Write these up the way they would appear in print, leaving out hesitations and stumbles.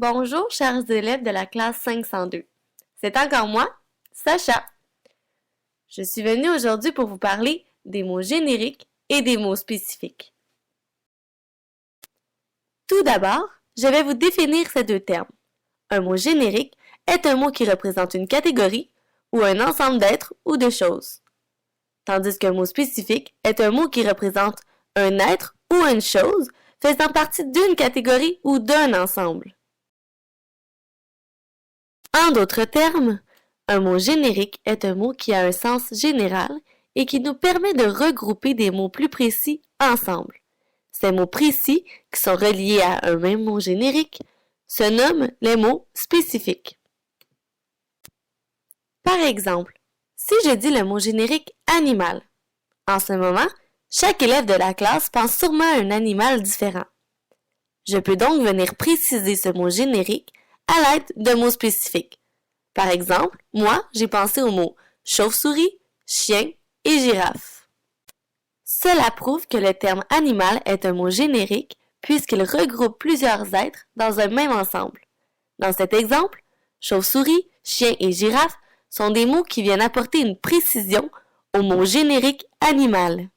Bonjour, chers élèves de la classe 502. C'est encore moi, Sacha. Je suis venue aujourd'hui pour vous parler des mots génériques et des mots spécifiques. Tout d'abord, je vais vous définir ces deux termes. Un mot générique est un mot qui représente une catégorie ou un ensemble d'êtres ou de choses. Tandis qu'un mot spécifique est un mot qui représente un être ou une chose faisant partie d'une catégorie ou d'un ensemble. En d'autres termes, un mot générique est un mot qui a un sens général et qui nous permet de regrouper des mots plus précis ensemble. Ces mots précis, qui sont reliés à un même mot générique, se nomment les mots spécifiques. Par exemple, si je dis le mot générique animal, en ce moment, chaque élève de la classe pense sûrement à un animal différent. Je peux donc venir préciser ce mot générique à l'aide de mots spécifiques. Par exemple, moi, j'ai pensé aux mots chauve-souris, chien et girafe. Cela prouve que le terme animal est un mot générique puisqu'il regroupe plusieurs êtres dans un même ensemble. Dans cet exemple, chauve-souris, chien et girafe sont des mots qui viennent apporter une précision au mot générique animal.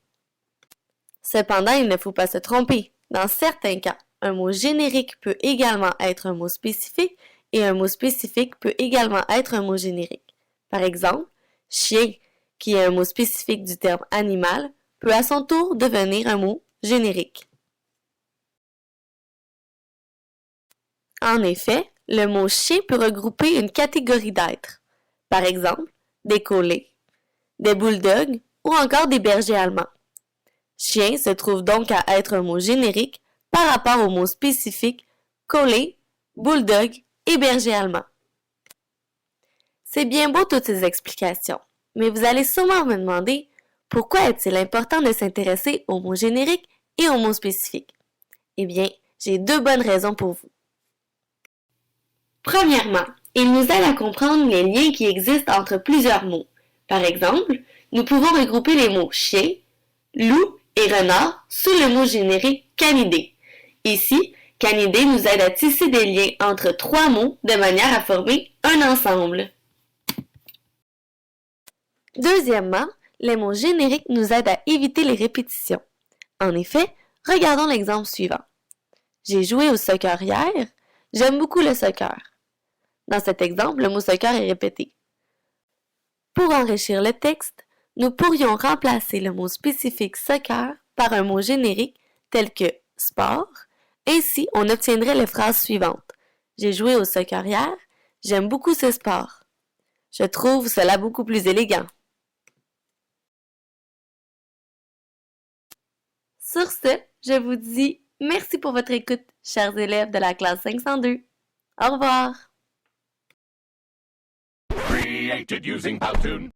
Cependant, il ne faut pas se tromper. Dans certains cas, un mot générique peut également être un mot spécifique et un mot spécifique peut également être un mot générique. Par exemple, chien, qui est un mot spécifique du terme animal, peut à son tour devenir un mot générique. En effet, le mot chien peut regrouper une catégorie d'êtres. Par exemple, des collés, des bulldogs ou encore des bergers allemands. Chien se trouve donc à être un mot générique par rapport au mot spécifique collé, bulldog et berger allemand. C'est bien beau toutes ces explications, mais vous allez sûrement me demander pourquoi est-il important de s'intéresser aux mots génériques et aux mots spécifiques? Eh bien, j'ai deux bonnes raisons pour vous. Premièrement, il nous aide à comprendre les liens qui existent entre plusieurs mots. Par exemple, nous pouvons regrouper les mots chien, loup et renard sous le mot générique canidé. Ici, canidé nous aide à tisser des liens entre trois mots de manière à former un ensemble. Deuxièmement, les mots génériques nous aident à éviter les répétitions. En effet, regardons l'exemple suivant. J'ai joué au soccer hier, j'aime beaucoup le soccer. Dans cet exemple, le mot soccer est répété. Pour enrichir le texte, nous pourrions remplacer le mot spécifique soccer par un mot générique tel que sport. Ainsi, on obtiendrait les phrases suivantes. J'ai joué au soccer hier, j'aime beaucoup ce sport. Je trouve cela beaucoup plus élégant. Sur ce, je vous dis merci pour votre écoute, chers élèves de la classe 502. Au revoir! Created using Powtoon.